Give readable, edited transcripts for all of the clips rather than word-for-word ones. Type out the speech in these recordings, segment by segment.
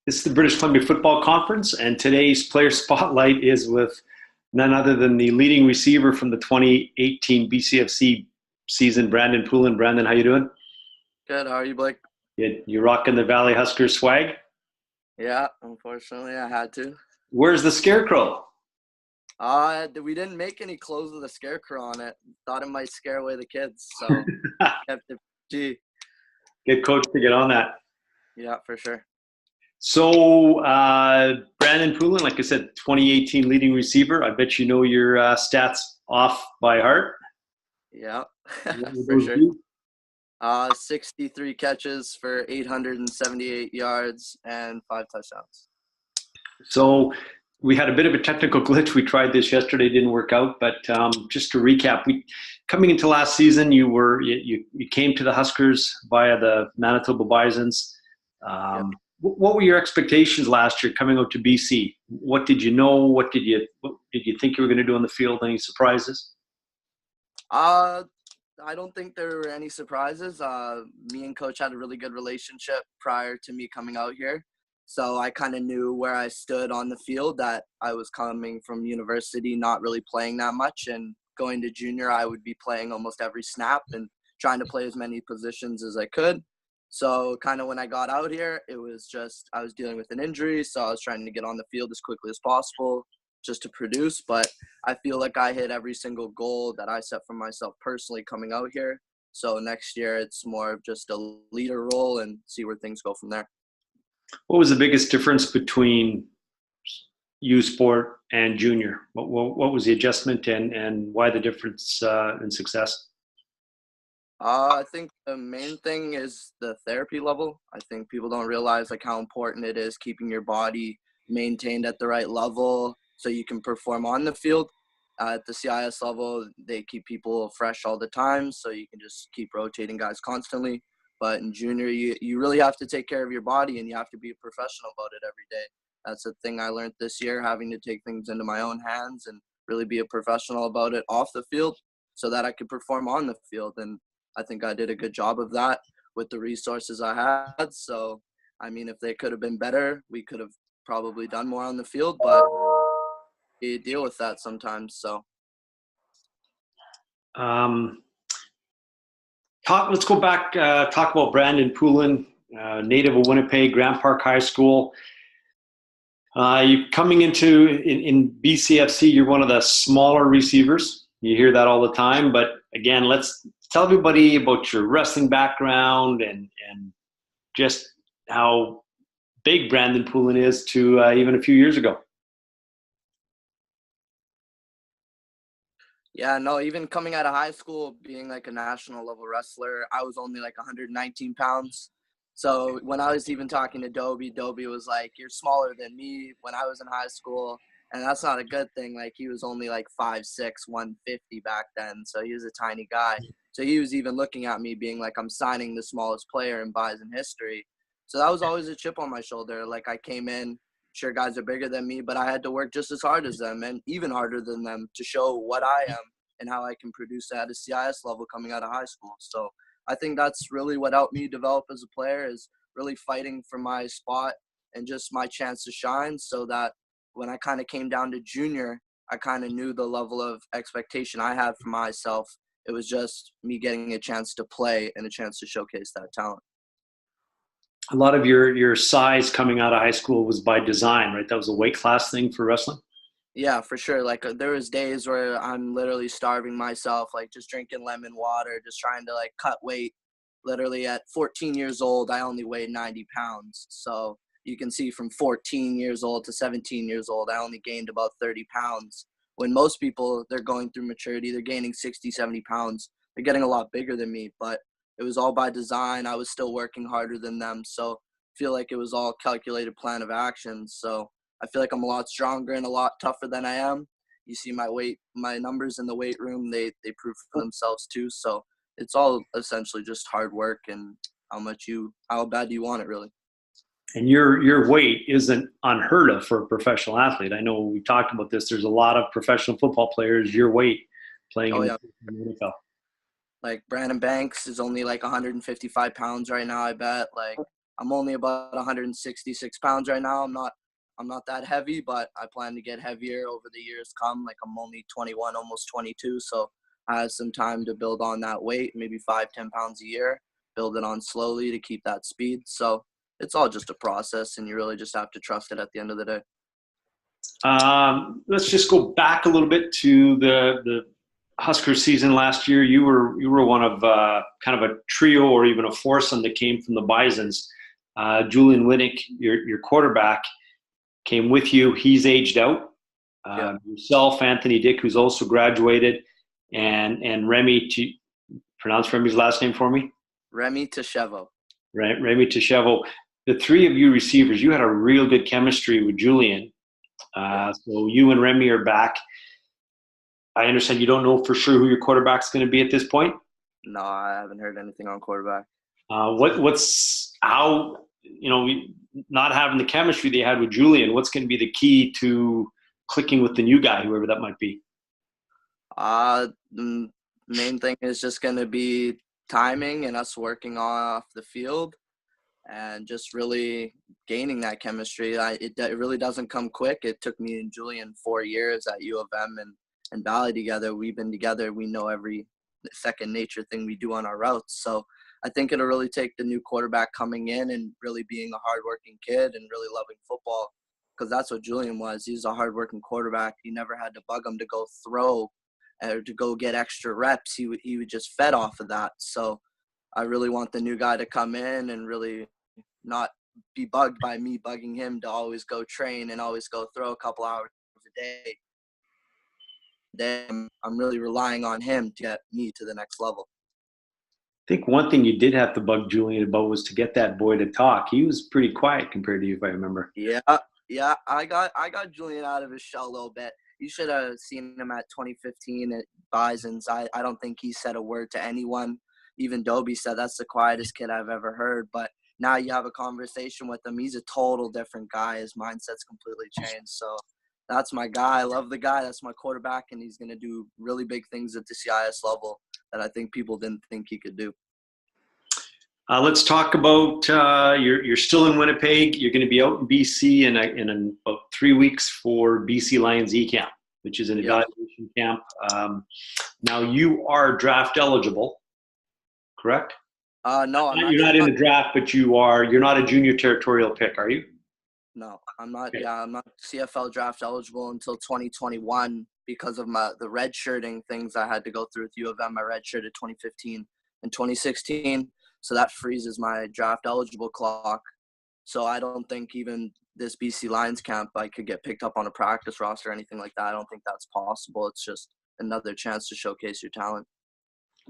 This is the British Columbia Football Conference, and today's player spotlight is with none other than the leading receiver from the 2018 BCFC season, Brandon Poulin. Brandon, how you doing? Good. How are you, Blake? You rocking the Valley Huskers swag? Yeah, unfortunately, I had to. Where's the scarecrow? We didn't make any clothes with a scarecrow on it. Thought it might scare away the kids, so kept it G. Get coach to get on that. Yeah, for sure. So, Brandon Poulin, like I said, 2018 leading receiver. I bet you know your stats off by heart. Yeah, What would for those sure. be? 63 catches for 878 yards and 5 touchdowns. So we had a bit of a technical glitch. We tried this yesterday, didn't work out. But just to recap, coming into last season, you came to the Huskers via the Manitoba Bisons. Yep. What were your expectations last year coming out to BC? What did you know? What did you think you were going to do on the field? Any surprises? I don't think there were any surprises. Me and coach had a really good relationship prior to me coming out here. So I kind of knew where I stood on the field, that I was coming from university, not really playing that much, and going to junior, I would be playing almost every snap and trying to play as many positions as I could. So kind of when I got out here, it was just I was dealing with an injury, so I was trying to get on the field as quickly as possible just to produce. But I feel like I hit every single goal that I set for myself personally coming out here. So next year, it's more of just a leader role and see where things go from there. What was the biggest difference between U Sport and junior? What was the adjustment and why the difference in success? I think the main thing is the therapy level. I think people don't realize like how important it is keeping your body maintained at the right level so you can perform on the field. At the CIS level, they keep people fresh all the time, so you can just keep rotating guys constantly. But in junior, you really have to take care of your body, and you have to be a professional about it every day. That's the thing I learned this year, having to take things into my own hands and really be a professional about it off the field so that I could perform on the field. And I think I did a good job of that with the resources I had. So, I mean, if they could have been better, we could have probably done more on the field, but you deal with that sometimes. So, Um, let's go back. Talk about Brandon Poulin, native of Winnipeg, Grand Park High School. You coming in BCFC, you're one of the smaller receivers. You hear that all the time, but again, let's tell everybody about your wrestling background and just how big Brandon Poulin is to even a few years ago. yeah, no, even coming out of high school, being like a national level wrestler, I was only like 119 pounds. So when I was even talking to Dobie was like, "You're smaller than me," when I was in high school. And that's not a good thing. Like, he was only like 5'6", 150 back then. So he was a tiny guy. So he was even looking at me being like, I'm signing the smallest player in Bison history. So that was always a chip on my shoulder. Like, I came in, sure, guys are bigger than me, but I had to work just as hard as them and even harder than them to show what I am and how I can produce at a CIS level coming out of high school. So I think that's really what helped me develop as a player, is really fighting for my spot and just my chance to shine, so that when I kind of came down to junior, I kind of knew the level of expectation I had for myself. It was just me getting a chance to play and a chance to showcase that talent. A lot of your size coming out of high school was by design, right? That was a weight class thing for wrestling. Yeah, for sure. Like, there was days where I'm literally starving myself, like just drinking lemon water, just trying to like cut weight. Literally at 14 years old, I only weighed 90 pounds. So you can see from 14 years old to 17 years old, I only gained about 30 pounds. When most people, they're going through maturity, they're gaining 60, 70 pounds. They're getting a lot bigger than me, but it was all by design. I was still working harder than them. So I feel like it was all calculated plan of action. So I feel like I'm a lot stronger and a lot tougher than I am. You see my weight, my numbers in the weight room, they prove for themselves too. So it's all essentially just hard work and how bad do you want it, really. And your weight isn't unheard of for a professional athlete. I know we talked about this. There's a lot of professional football players your weight playing Oh in yeah. the NFL. Like Brandon Banks is only like 155 pounds right now, I bet. Like I'm only about 166 pounds right now. I'm not that heavy, but I plan to get heavier over the years come. Like, I'm only 21, almost 22, so I have some time to build on that weight, maybe 5-10 pounds a year, build it on slowly to keep that speed. So it's all just a process, and you really just have to trust it at the end of the day. Let's just go back a little bit to the Huskers season last year. You were one of kind of a trio or even a foursome that came from the Bisons. Julian Winnick, your quarterback, came with you. He's aged out. Yourself, Anthony Dick, who's also graduated, and Remy. Pronounce Remy's last name for me. Remy Tashevo. Right, Remy Tashevo. The three of you receivers, you had a real good chemistry with Julian. So you and Remy are back. I understand you don't know for sure who your quarterback's going to be at this point. No, I haven't heard anything on quarterback. Not having the chemistry they had with Julian, what's going to be the key to clicking with the new guy, whoever that might be? The main thing is just going to be timing and us working off the field and just really gaining that chemistry. It really doesn't come quick. It took me and Julian 4 years at U of M and Valley together. We've been together. We know every second nature thing we do on our routes. So I think it'll really take the new quarterback coming in and really being a hardworking kid and really loving football, because that's what Julian was. He was a hardworking quarterback. You never had to bug him to go throw or to go get extra reps. He would just fed off of that. So I really want the new guy to come in and really not be bugged by me bugging him to always go train and always go throw a couple hours a day. Then I'm really relying on him to get me to the next level. I think one thing you did have to bug Julian about was to get that boy to talk. He was pretty quiet compared to you, if I remember. Yeah, I got Julian out of his shell a little bit. You should have seen him at 2015 at Bison's. I don't think he said a word to anyone. Even Dobie said that's the quietest kid I've ever heard. But now you have a conversation with him. He's a total different guy. His mindset's completely changed. So that's my guy. I love the guy. That's my quarterback, and he's going to do really big things at the CIS level that I think people didn't think he could do. Let's talk about you're still in Winnipeg. You're going to be out in BC in about 3 weeks for BC Lions E-Camp, which is an evaluation camp. Now you are draft eligible, correct? No, I'm not. You're not in the draft, but you're not a junior territorial pick, are you? No, I'm not. Okay. Yeah, I'm not CFL draft eligible until 2021 because of the redshirting things I had to go through with U of M. I redshirted 2015 and 2016, so that freezes my draft eligible clock. So I don't think even this BC Lions camp I could get picked up on a practice roster or anything like that. I don't think that's possible. It's just another chance to showcase your talent.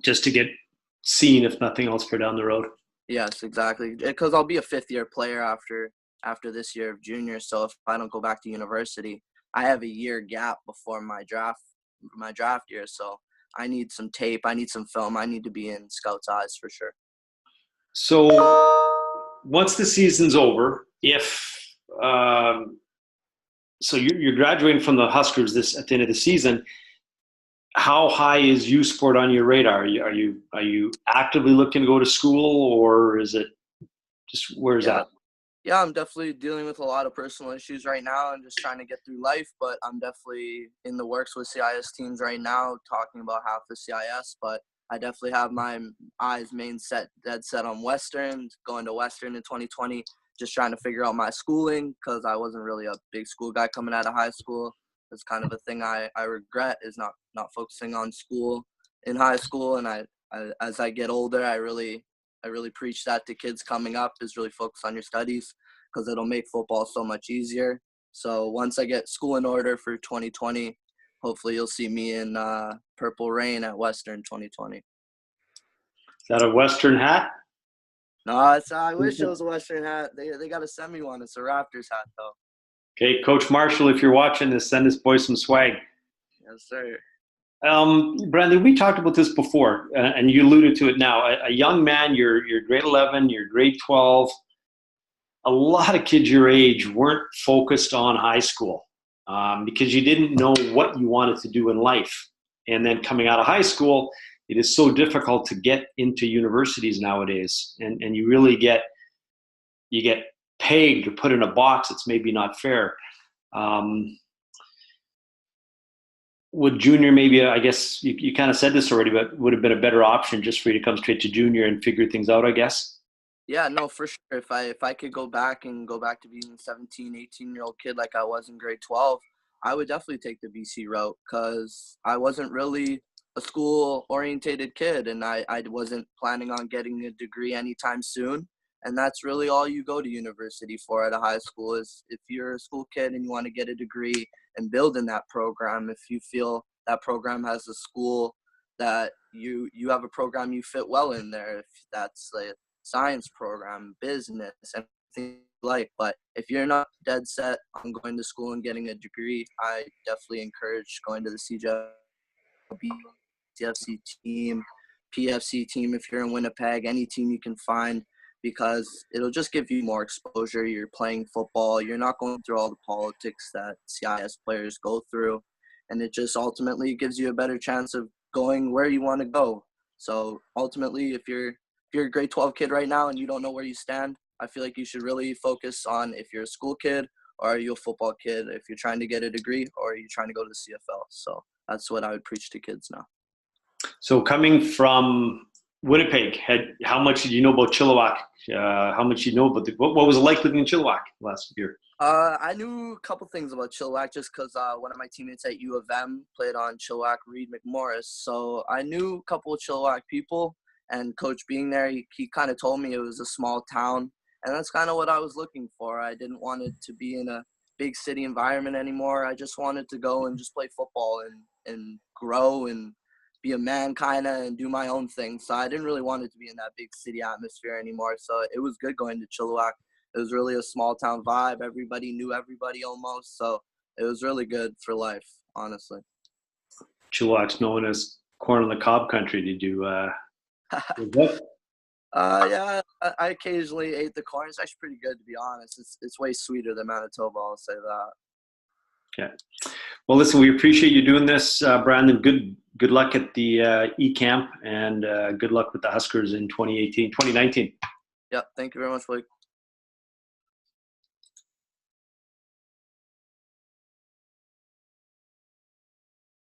Just to get seen, if nothing else, for down the road. Yes, exactly. Because I'll be a fifth-year player after this year of junior. So if I don't go back to university, I have a year gap before my draft year. So I need some tape. I need some film. I need to be in scouts' eyes for sure. So once the season's over, so you're graduating from the Huskers at the end of the season, how high is U Sport on your radar? Are you actively looking to go to school, or is it just where's that? Yeah, I'm definitely dealing with a lot of personal issues right now and just trying to get through life, but I'm definitely in the works with CIS teams right now, talking about half the CIS, but I definitely have my eyes dead set on Western, going to Western in 2020, just trying to figure out my schooling because I wasn't really a big school guy coming out of high school. It's kind of a thing I regret is not focusing on school in high school. And as I get older, I really preach that to kids coming up is really focus on your studies because it'll make football so much easier. So once I get school in order for 2020, hopefully you'll see me in Purple Rain at Western 2020. Is that a Western hat? No, I wish it was a Western hat. They got to send me one. It's a Raptors hat, though. Okay, Coach Marshall, if you're watching this, send this boy some swag. Yes, sir. Brandon, we talked about this before, and you alluded to it now. A young man, you're grade 11, you're grade 12. A lot of kids your age weren't focused on high school because you didn't know what you wanted to do in life. And then coming out of high school, it is so difficult to get into universities nowadays. And you really get you get pegged or put in a box, it's maybe not fair. Would junior maybe, I guess you kind of said this already, but would have been a better option just for you to come straight to junior and figure things out, I guess? Yeah, no, for sure. If I could go back to being a 17, 18-year-old kid like I was in grade 12, I would definitely take the BC route because I wasn't really a school-orientated kid, and I wasn't planning on getting a degree anytime soon. And that's really all you go to university for at a high school is if you're a school kid and you want to get a degree and build in that program, if you feel that program has a school that you have a program you fit well in there, if that's like science program, business, anything like. But if you're not dead set on going to school and getting a degree, I definitely encourage going to the CFC team, PFC team if you're in Winnipeg, any team you can find, because it'll just give you more exposure. You're playing football. You're not going through all the politics that CIS players go through. And it just ultimately gives you a better chance of going where you want to go. So ultimately, if you're a grade 12 kid right now and you don't know where you stand, I feel like you should really focus on if you're a school kid or are you a football kid, if you're trying to get a degree or are you trying to go to the CFL. So that's what I would preach to kids now. So coming from Winnipeg, how much did you know about Chilliwack? How much you know about what was it like living in Chilliwack last year? I knew a couple things about Chilliwack just because one of my teammates at U of M played on Chilliwack, Reed McMorris. So I knew a couple of Chilliwack people, and Coach being there, he kind of told me it was a small town, and that's kind of what I was looking for. I didn't want it to be in a big city environment anymore. I just wanted to go and just play football and grow and be a man kind of and do my own thing. So I didn't really want it to be in that big city atmosphere anymore. So it was good going to Chilliwack. It was really a small town vibe. Everybody knew everybody almost. So it was really good for life, honestly. Chilliwack's known as corn on the cob country. Did you? Yeah, I occasionally ate the corn. It's actually pretty good, to be honest. It's way sweeter than Manitoba, I'll say that. Okay. Well, listen, we appreciate you doing this, Brandon. Good luck at the E-Camp, and good luck with the Huskers in 2019. Yeah, thank you very much, Blake.